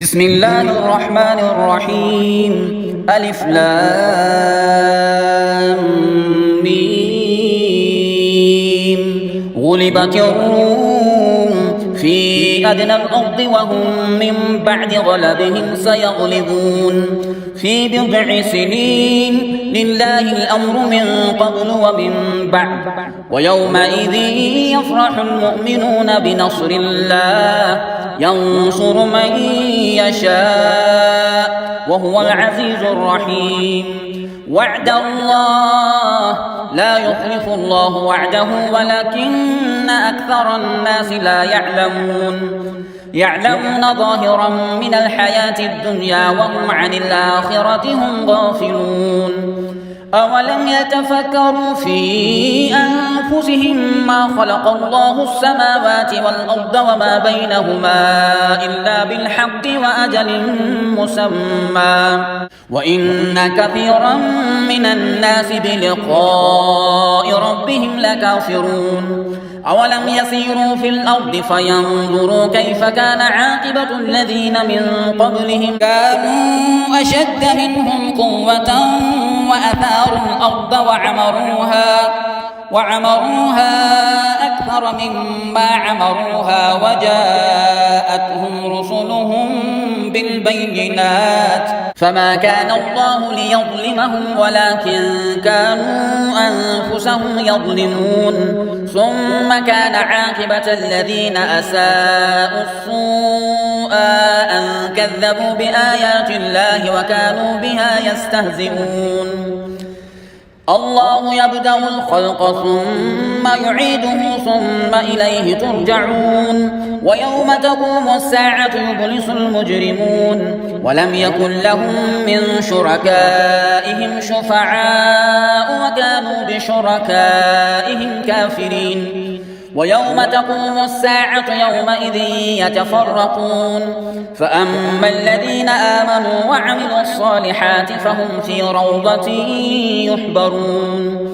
بسم الله الرحمن الرحيم. ألف لام ميم. غلبت الروم في أدنى الأرض وهم من بعد غلبهم سيغلبون في بضع سنين. لله الأمر من قبل ومن بعد، ويومئذ يفرح المؤمنون بنصر الله ينصر من يشاء وهو العزيز الرحيم. وعد الله لا يخلف الله وعده ولكن أكثر الناس لا يعلمون ظاهرا من الحياة الدنيا وهم عن الآخرة هم غافلون. أولم يتفكروا في أنفسهم ما خلق الله السماوات والأرض وما بينهما إلا بالحق وأجل مسمى، وإن كثيرا من الناس بلقاء ربهم لكافرون. أولم يسيروا في الأرض فينظروا كيف كان عاقبة الذين من قبلهم كانوا أشد منهم قوة وأثاروا الأرض وعمروها أكثر مما عمروها وجاءتهم رسلهم بالبينات فما كان الله ليظلمهم ولكن كانوا أنفسهم يظلمون. ثم كان عاقبة الذين أساءوا السوء أن كذبوا بآيات الله وكانوا بها يستهزئون. الله يبدأ الخلق ثم يعيده ثم إليه ترجعون. ويوم تقوم الساعة يبلس المجرمون ولم يكن لهم من شركائهم شفعاء وكانوا بشركائهم كافرين. ويوم تقوم الساعة يومئذ يتفرقون، فأما الذين آمنوا وعملوا الصالحات فهم في روضة يحبرون،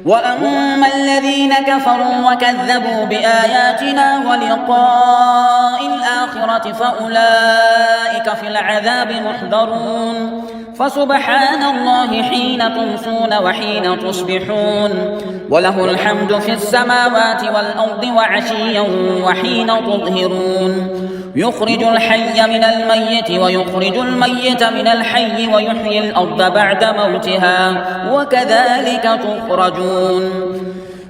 وأما الذين كفروا وكذبوا بآياتنا ولقاء الآخرة فأولئك في العذاب محضرون. فسبحان الله حين تمسون وحين تصبحون، وله الحمد في السماوات والأرض وعشيا وحين تظهرون. يخرج الحي من الميت ويخرج الميت من الحي ويحيي الأرض بعد موتها وكذلك تخرجون.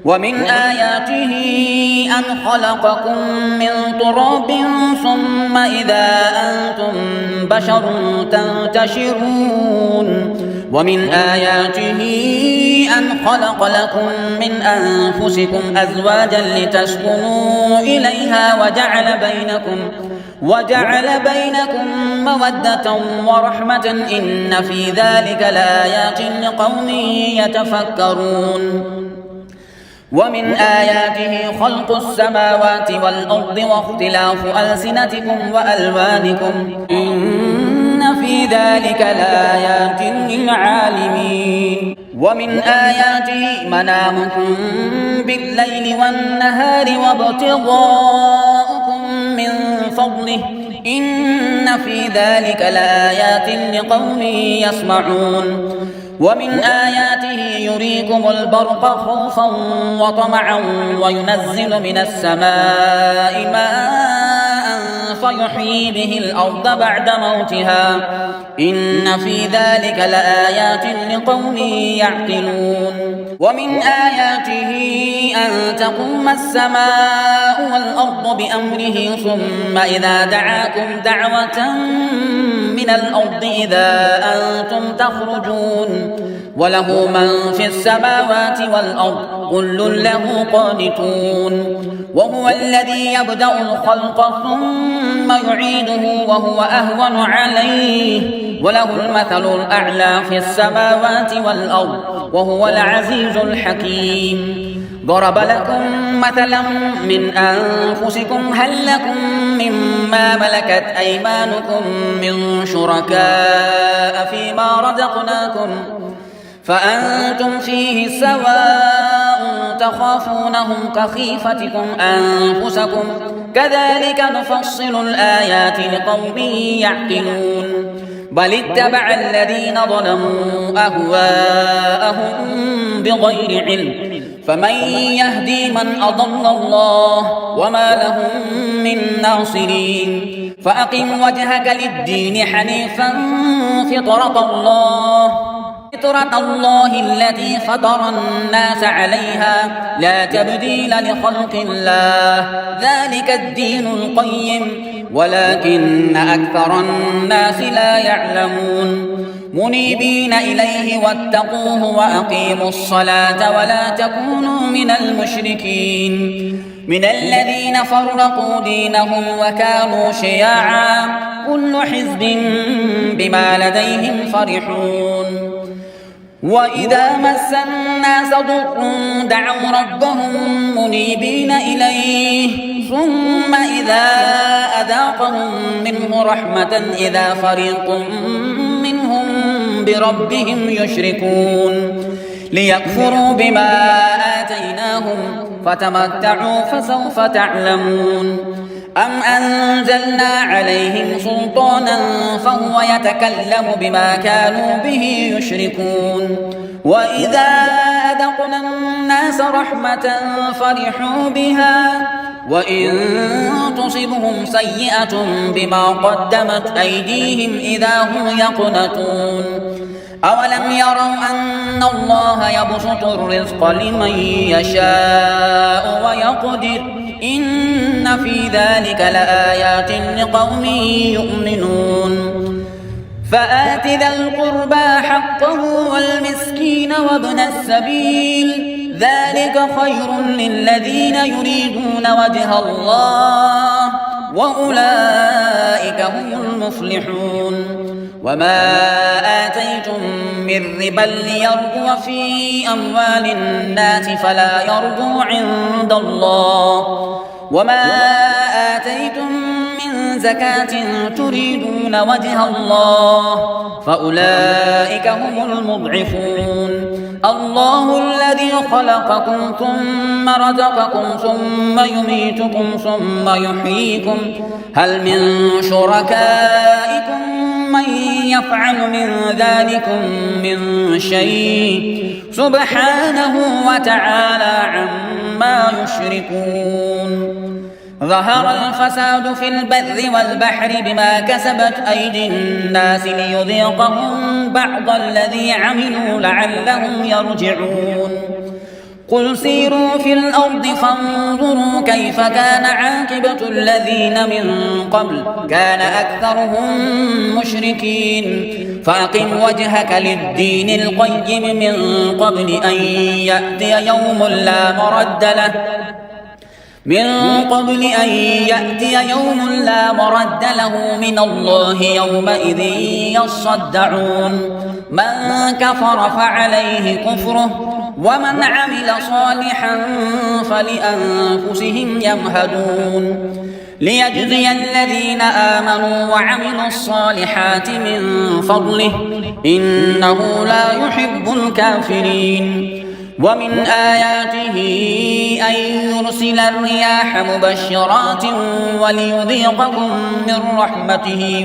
ومن آياته أن خلقكم من تراب ثم إذا أنتم بشر تنتشرون. ومن آياته أن خلق لكم من أنفسكم أزواجا لتسكنوا إليها وجعل بينكم مودة ورحمة إن في ذلك لآيات لقوم يتفكرون. ومن آياته خلق السماوات والأرض واختلاف ألسنتكم وألوانكم إن في ذلك لآيات للعالمين. ومن آياته منامكم بالليل والنهار وابتغاؤكم من فضله إن في ذلك لآيات لقوم يسمعون. ومن آياته يريكم البرق خوفا وطمعا وينزل من السماء ماء فيحيي به الأرض بعد موتها إن في ذلك لآيات لقوم يعقلون. ومن آياته أن تقوم السماء والأرض بأمره ثم إذا دعاكم دعوة من الأرض إذا أنتم تخرجون. وله من في السماوات والأرض كل له قانتون. وهو الذي يبدأ الخلق ثم يعيده وهو أهون عليه وله المثل الأعلى في السماوات والأرض وهو العزيز الحكيم. ضرب لكم مثلا من أنفسكم هل لكم مما ملكت أيمانكم من شركاء فيما رزقناكم فأنتم فيه سواء تخافونهم كخيفتكم أنفسكم كذلك نفصل الآيات لقوم يعقلون بل اتبع الذين ظلموا أهواءهم بغير علم فمن يهدي من أضل الله وما لهم من ناصرين فأقم وجهك للدين حنيفا فطرة الله التي فطر الناس عليها لا تبديل لخلق الله ذلك الدين القيم ولكن أكثر الناس لا يعلمون منيبين إليه واتقوه وأقيموا الصلاة ولا تكونوا من المشركين من الذين فرقوا دينهم وكانوا شيعا كل حزب بما لديهم فرحون وإذا مس الناس ضر دعوا ربهم منيبين إليه ثم إذا أذاقهم منه رحمة إذا فريق منهم بربهم يشركون ليكفروا بما آتيناهم فتمتعوا فسوف تعلمون أم أنزلنا عليهم سلطانا فهو يتكلم بما كانوا به يشركون وإذا أذقنا الناس رحمة فرحوا بها وإن تصبهم سيئة بما قدمت أيديهم إذا هم يقنطون أولم يروا أن الله يبسط الرزق لمن يشاء ويقدر إن في ذلك لآيات لقوم يؤمنون فآت ذا القربى حقه والمسكين وابن السبيل ذلك خير للذين يريدون وجه الله وأولئك هم المفلحون وما آتيتم من ربا ليربو في أموال الناس فلا يربو عند الله وما آتيتم من زكاة تريدون وجه الله فأولئك هم المضعفون الله الذي خلقكم ثم رزقكم ثم يميتكم ثم يحييكم هل من شركائكم من يفعل من ذلكم من شيء سبحانه وتعالى عما يشركون ظهر الفساد في البر والبحر بما كسبت أيدي الناس ليذيقهم بعض الذي عملوا لعلهم يرجعون قل سيروا في الأرض فانظروا كيف كان عاقبة الذين من قبل كان أكثرهم مشركين فأقم وجهك للدين القيم من قبل أن يأتي يوم لا مرد له من الله يومئذ يصدعون من كفر فعليه كفره ومن عمل صالحا فلأنفسهم يمهدون ليجزي الذين آمنوا وعملوا الصالحات من فضله إنه لا يحب الكافرين ومن آياته أن يرسل الرياح مبشرات وليذيقكم من رحمته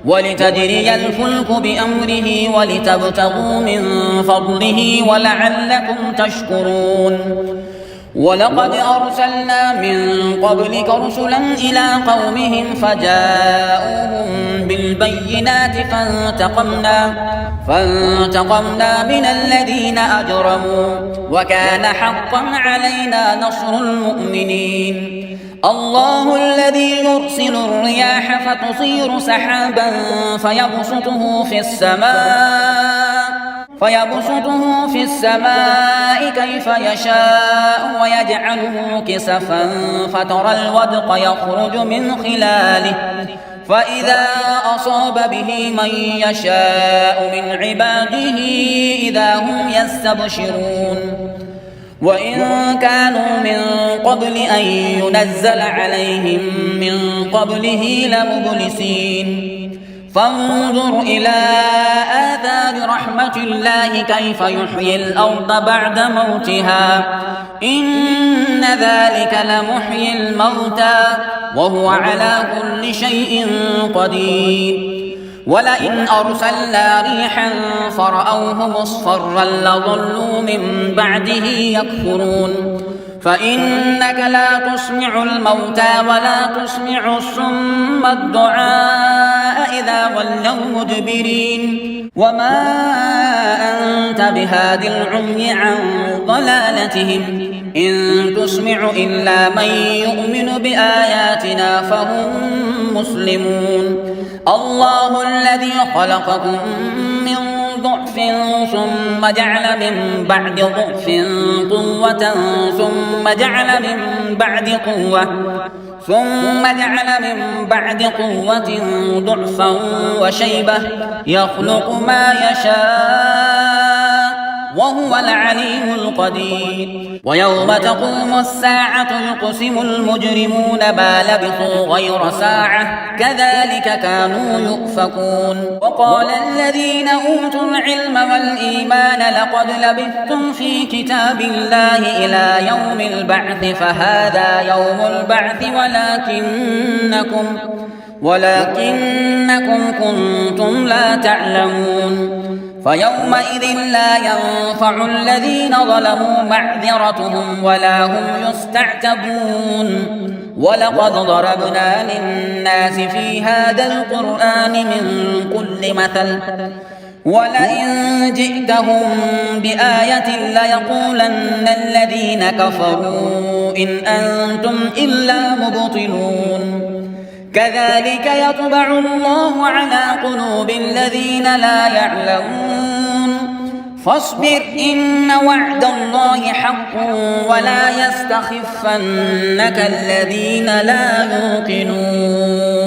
ولتجري الفلك بأمره ولتبتغوا من فضله ولعلكم تشكرون ولقد أرسلنا من قبلك رسلا إلى قومهم فجاءوهم بالبينات فانتقمنا من الذين أجرموا وكان حقا علينا نصر المؤمنين الله الذي يرسل الرياح فتصير سحابا فيبسطه في السماء كيف يشاء ويجعله كسفا فترى الودق يخرج من خلاله فإذا أصاب به من يشاء من عباده إذا هم يستبشرون وإن كانوا من قبل أن ينزل عليهم من قبله لمبلسين فانظر إلى آثار رحمة الله كيف يحيي الأرض بعد موتها إن ذلك لمحيي الموتى وهو على كل شيء قدير ولئن أرسلنا ريحا فرأوه مصفرا لظلوا من بعده يكفرون فإنك لا تسمع الموتى ولا تسمع الصم الدعاء إذا ولوا مدبرين وما أنت بهاد العمي عن ضلالتهم إن تسمع إلا من يؤمن بآياتنا فهم مسلمون الله الذي خلقكم من ضعف ثم جعل من بعد ضعف قوة ثم جعل من بعد قوة ضعفا وشيبة يخلق ما يشاء وهو العليم القدير ويوم تقوم الساعة يقسم المجرمون ما لبثوا غير ساعة كذلك كانوا يؤفكون وقال الذين أوتوا العلم والإيمان لقد لبثتم في كتاب الله إلى يوم البعث فهذا يوم البعث ولكنكم كنتم لا تعلمون فيومئذ لا ينفع الذين ظلموا معذرتهم ولا هم يستعتبون ولقد ضربنا للناس في هذا القرآن من كل مثل ولئن جئتهم بآية ليقولن الذين كفروا إن أنتم إلا مبطلون كذلك يطبع الله على قلوب الذين لا يعلمون فاصبر إن وعد الله حق ولا يستخفنك الذين لا يوقنون